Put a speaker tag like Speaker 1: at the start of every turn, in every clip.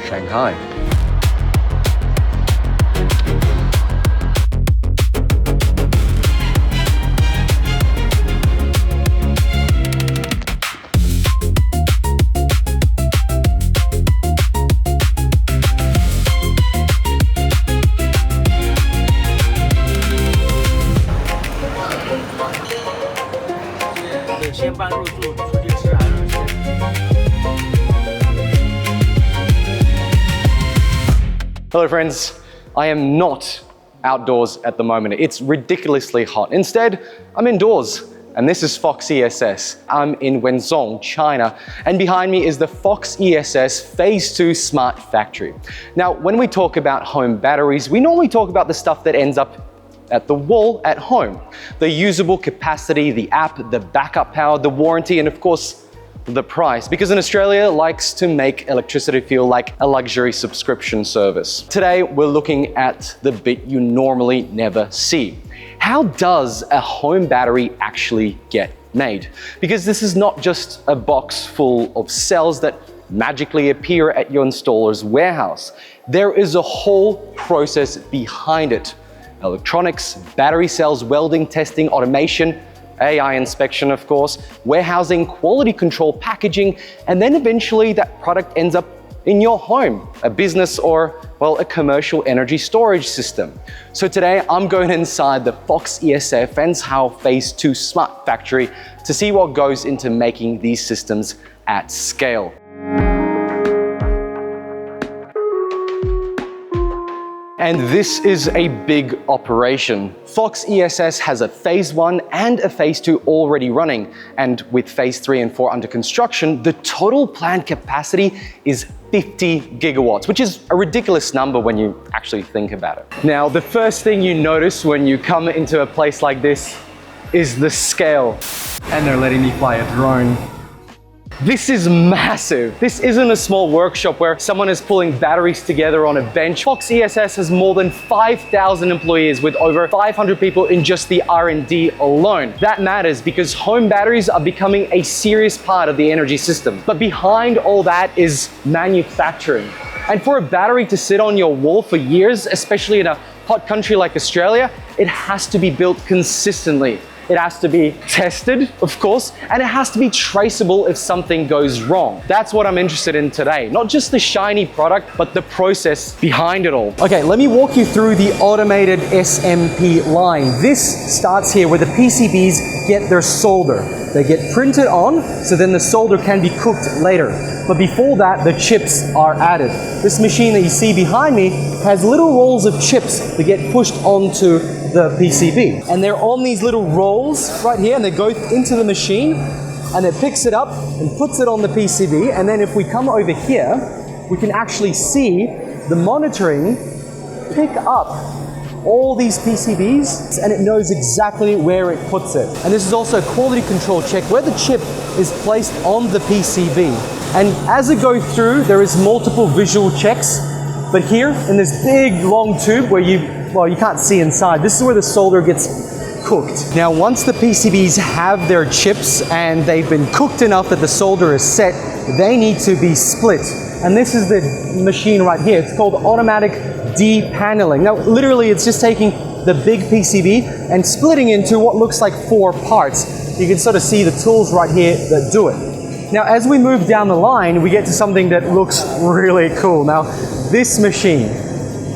Speaker 1: Shanghai. Hello friends, I am not outdoors at the moment. It's ridiculously hot. Instead, I'm indoors, and this is Fox ESS. I'm in Wenzhou, China, and behind me is the Fox ESS Phase 2 Smart Factory. Now, when we talk about home batteries, we normally talk about the stuff that ends up at the wall at home. The usable capacity, the app, the backup power, the warranty, and of course, the price, because in Australia likes to make electricity feel like a luxury subscription service. Today, we're looking at the bit you normally never see. How does a home battery actually get made? Because this is not just a box full of cells that magically appear at your installer's warehouse. There is a whole process behind it. Electronics, battery cells, welding, testing, automation, AI inspection, of course, warehousing, quality control, packaging, and then eventually that product ends up in your home, a business or, well, a commercial energy storage system. So today I'm going inside the Fox ESS Fenzhou Phase 2 Smart Factory to see what goes into making these systems at scale. And this is a big operation. Fox ESS has a Phase 1 and a Phase 2 already running. And with Phase 3 and 4 under construction, the total planned capacity is 50 gigawatts, which is a ridiculous number when you actually think about it. Now, the first thing you notice when you come into a place like this is the scale. And they're letting me fly a drone. This is massive. This isn't a small workshop where someone is pulling batteries together on a bench. Fox ESS has more than 5,000 employees with over 500 people in just the R&D alone. That matters because home batteries are becoming a serious part of the energy system. But behind all that is manufacturing. And for a battery to sit on your wall for years, especially in a hot country like Australia, it has to be built consistently. It has to be tested, of course, and it has to be traceable if something goes wrong. That's what I'm interested in today. Not just the shiny product, but the process behind it all. Okay, let me walk you through the automated SMP line. This starts here where the PCBs get their solder. They get printed on, so then the solder can be cooked later. But before that, the chips are added. This machine that you see behind me has little rolls of chips that get pushed onto the PCB. And they're on these little rolls right here, and they go into the machine, and it picks it up and puts it on the PCB. And then if we come over here, we can actually see the monitoring pick up all these PCBs, and it knows exactly where it puts it. And this is also a quality control check where the chip is placed on the PCB. And as it goes through, there is multiple visual checks. But here, in this big long tube where you can't see inside, this is where the solder gets cooked. Now, once the PCBs have their chips and they've been cooked enough that the solder is set, they need to be split. And this is the machine right here. It's called automatic depaneling. Now, literally, it's just taking the big PCB and splitting into what looks like 4 parts. You can sort of see the tools right here that do it. Now, as we move down the line, we get to something that looks really cool. Now, this machine,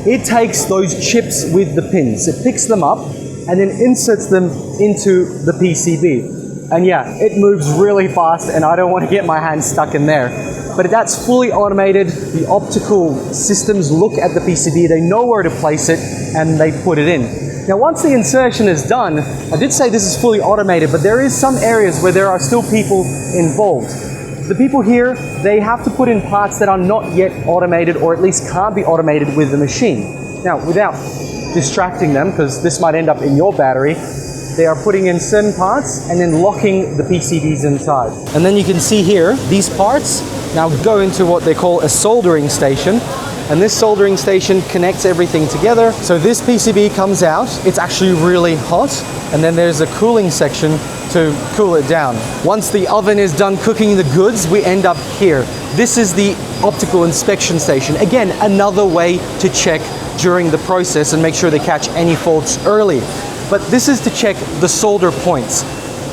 Speaker 1: it takes those chips with the pins, it picks them up and then inserts them into the PCB. And yeah, it moves really fast and I don't want to get my hand stuck in there. But that's fully automated. The optical systems look at the PCB, they know where to place it, and they put it in. Now, once the insertion is done, I did say this is fully automated, but there is some areas where there are still people involved. The people here, they have to put in parts that are not yet automated, or at least can't be automated with the machine. Now, without distracting them, because this might end up in your battery, they are putting in certain parts and then locking the PCBs inside. And then you can see here, these parts now go into what they call a soldering station. And this soldering station connects everything together. So this PCB comes out, it's actually really hot, and then there's a cooling section to cool it down. Once the oven is done cooking the goods, we end up here. this is the optical inspection station. Again, another way to check during the process and make sure they catch any faults early. But this is to check the solder points.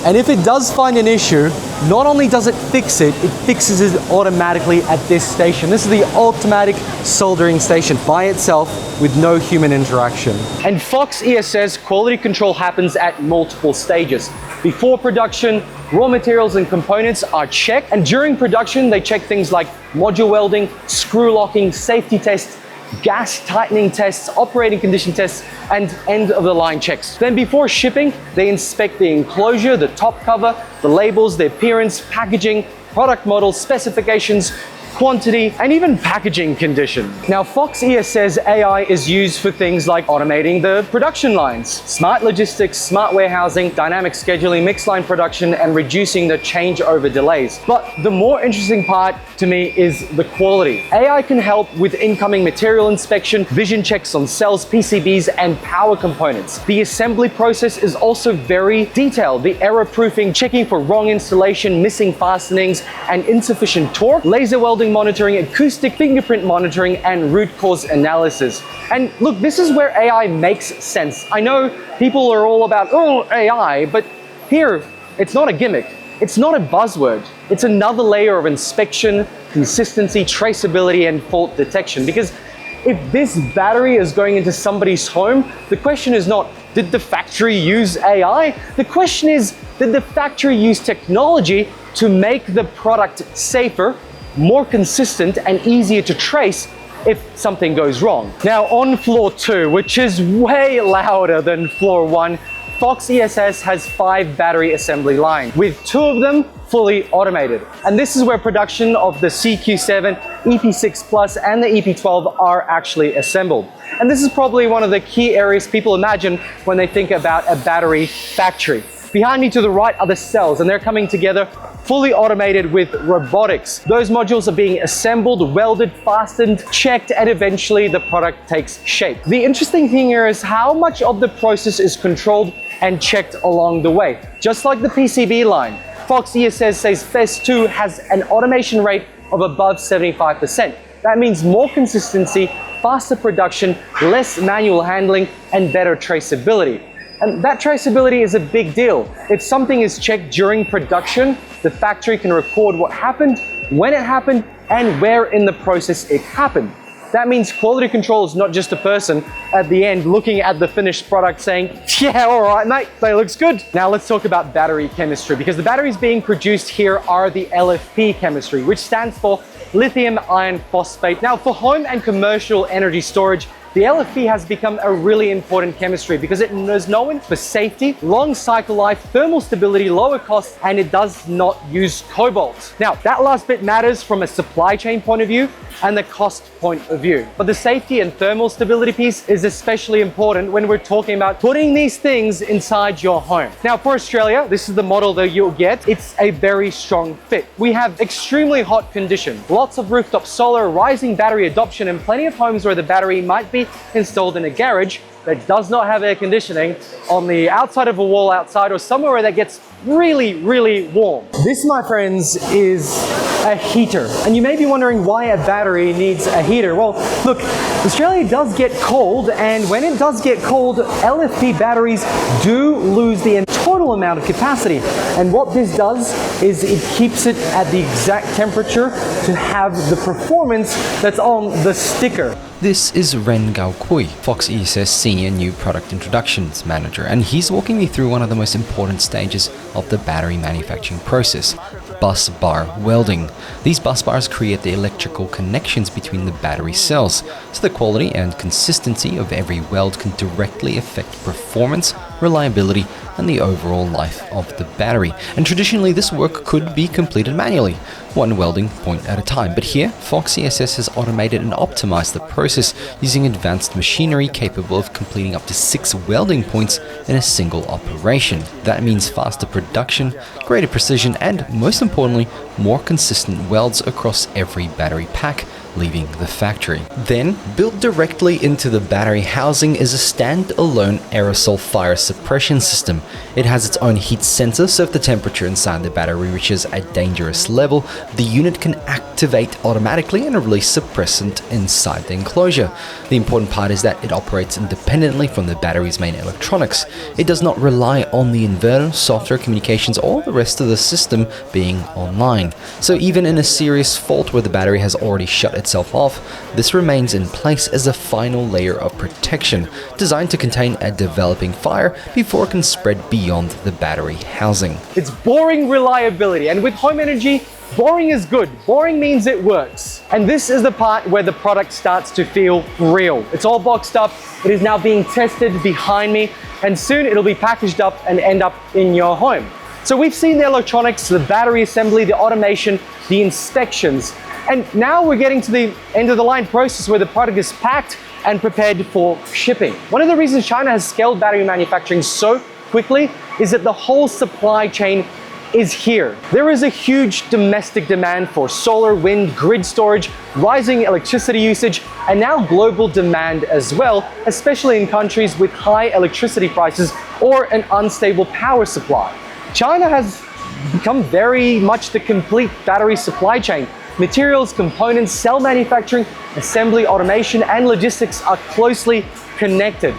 Speaker 1: And if it does find an issue, not only does it fix it, it fixes it automatically at this station. This is the automatic soldering station by itself with no human interaction. And Fox ESS quality control happens at multiple stages. Before production, raw materials and components are checked, and during production, they check things like module welding, screw locking, safety tests, gas tightening tests, operating condition tests, and end-of-the-line checks. Then before shipping, they inspect the enclosure, the top cover, the labels, the appearance, packaging, product models, specifications, quantity, and even packaging condition. Now, Fox ESS AI is used for things like automating the production lines, smart logistics, smart warehousing, dynamic scheduling, mixed line production, and reducing the changeover delays. But the more interesting part to me is the quality. AI can help with incoming material inspection, vision checks on cells, PCBs, and power components. The assembly process is also very detailed. The error proofing, checking for wrong installation, missing fastenings, and insufficient torque, laser welding monitoring, acoustic fingerprint monitoring, and root cause analysis. And look, this is where AI makes sense. I know people are all about, oh, AI, but here, it's not a gimmick. It's not a buzzword. It's another layer of inspection, consistency, traceability, and fault detection. Because if this battery is going into somebody's home, the question is not, did the factory use AI? The question is, did the factory use technology to make the product safer, more consistent, and easier to trace if something goes wrong? Now, on floor 2, which is way louder than floor 1, Fox ESS has 5 battery assembly lines, with 2 of them fully automated. And this is where production of the CQ7, EP6 Plus, and the EP12 are actually assembled. And this is probably one of the key areas people imagine when they think about a battery factory. Behind me to the right are the cells, and they're coming together fully automated with robotics. Those modules are being assembled, welded, fastened, checked, and eventually the product takes shape. The interesting thing here is how much of the process is controlled and checked along the way. Just like the PCB line, Fox ESS says Phase 2 has an automation rate of above 75%. That means more consistency, faster production, less manual handling, and better traceability. And that traceability is a big deal. If something is checked during production, the factory can record what happened, when it happened, and where in the process it happened. That means quality control is not just a person at the end looking at the finished product saying, yeah, all right, mate, that looks good. Now let's talk about battery chemistry, because the batteries being produced here are the LFP chemistry, which stands for lithium iron phosphate. Now, for home and commercial energy storage, the LFP has become a really important chemistry because it is known for safety, long cycle life, thermal stability, lower cost, and it does not use cobalt. Now, that last bit matters from a supply chain point of view and the cost point of view. But the safety and thermal stability piece is especially important when we're talking about putting these things inside your home. Now, for Australia, this is the model that you'll get. It's a very strong fit. We have extremely hot conditions, lots of rooftop solar, rising battery adoption, and plenty of homes where the battery might be installed in a garage that does not have air conditioning, on the outside of a wall outside, or somewhere where that gets really, really warm. This, my friends, is a heater. And you may be wondering why a battery needs a heater. Well, look, Australia does get cold, and when it does get cold, LFP batteries do lose the total amount of capacity. And what this does is it keeps it at the exact temperature to have the performance that's on the sticker.
Speaker 2: This is Ren Gao Kui, Fox ESS Senior New Product Introductions Manager, and he's walking me through one of the most important stages of the battery manufacturing process, bus bar welding. These bus bars create the electrical connections between the battery cells, so the quality and consistency of every weld can directly affect performance, reliability, and the overall life of the battery. And traditionally, this work could be completed manually, one welding point at a time. But here, Fox ESS has automated and optimized the process using advanced machinery capable of completing up to 6 welding points in a single operation. That means faster production, greater precision, and most importantly, more consistent welds across every battery pack leaving the factory. Then, built directly into the battery housing is a stand-alone aerosol fire suppression system. It has its own heat sensor, so if the temperature inside the battery reaches a dangerous level, the unit can activate automatically and release suppressant inside the enclosure. The important part is that it operates independently from the battery's main electronics. It does not rely on the inverter, software, communications, or the rest of the system being online. So even in a serious fault where the battery has already shut itself off, this remains in place as a final layer of protection, designed to contain a developing fire before it can spread beyond the battery housing.
Speaker 1: It's boring reliability, and with home energy, boring is good. Boring means it works. And this is the part where the product starts to feel real. It's all boxed up, it is now being tested behind me, and soon it'll be packaged up and end up in your home. So we've seen the electronics, the battery assembly, the automation, the inspections, and now we're getting to the end of the line process where the product is packed and prepared for shipping. One of the reasons China has scaled battery manufacturing so quickly is that the whole supply chain is here. There is a huge domestic demand for solar, wind, grid storage, rising electricity usage, and now global demand as well, especially in countries with high electricity prices or an unstable power supply. China has become very much the complete battery supply chain. Materials, components, cell manufacturing, assembly, automation, and logistics are closely connected.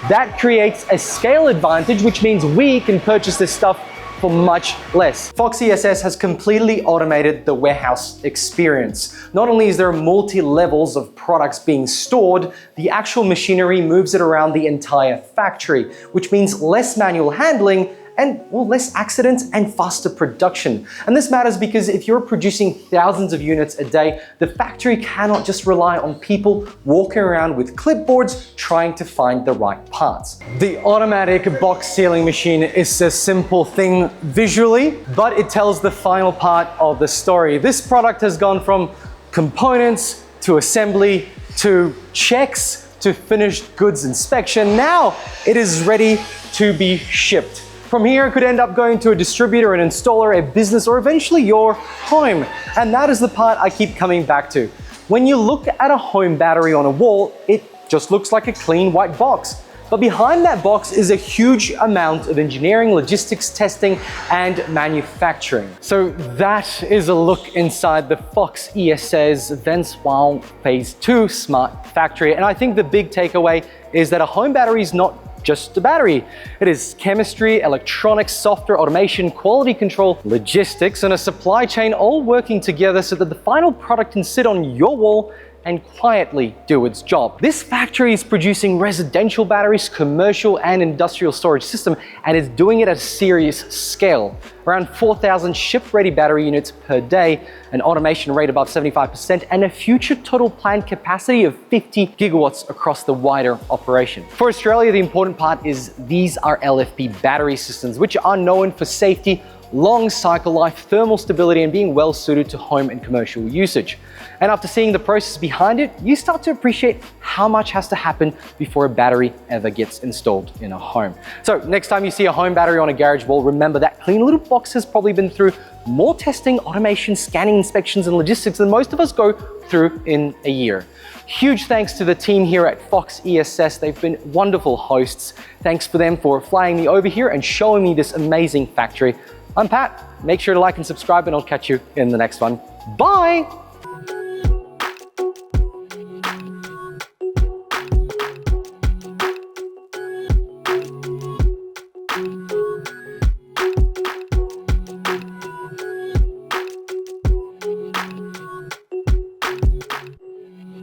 Speaker 1: That creates a scale advantage, which means we can purchase this stuff for much less. Fox ESS has completely automated the warehouse experience. Not only is there multi-levels of products being stored, the actual machinery moves it around the entire factory, which means less manual handling and less accidents and faster production. And this matters because if you're producing thousands of units a day, the factory cannot just rely on people walking around with clipboards trying to find the right parts. The automatic box sealing machine is a simple thing visually, but it tells the final part of the story. This product has gone from components to assembly to checks to finished goods inspection. Now it is ready to be shipped. From here, it could end up going to a distributor, an installer, a business, or eventually your home. And that is the part I keep coming back to. When you look at a home battery on a wall, it just looks like a clean white box. But behind that box is a huge amount of engineering, logistics, testing, and manufacturing. So that is a look inside the Fox ESS Venswal Phase 2 Smart Factory. And I think the big takeaway is that a home battery is not just a battery. It is chemistry, electronics, software, automation, quality control, logistics, and a supply chain all working together so that the final product can sit on your wall and quietly do its job. This factory is producing residential batteries, commercial and industrial storage system, and is doing it at a serious scale. Around 4,000 ship-ready battery units per day, an automation rate above 75%, and a future total planned capacity of 50 gigawatts across the wider operation. For Australia, the important part is these are LFP battery systems, which are known for safety, long cycle life, thermal stability, and being well suited to home and commercial usage. And after seeing the process behind it, you start to appreciate how much has to happen before a battery ever gets installed in a home. So next time you see a home battery on a garage wall, remember that clean little box has probably been through more testing, automation, scanning, inspections, and logistics than most of us go through in a year. Huge thanks to the team here at Fox ESS. They've been wonderful hosts. Thanks for them for flying me over here and showing me this amazing factory. I'm Pat. Make sure to like and subscribe, and I'll catch you in the next one. Bye!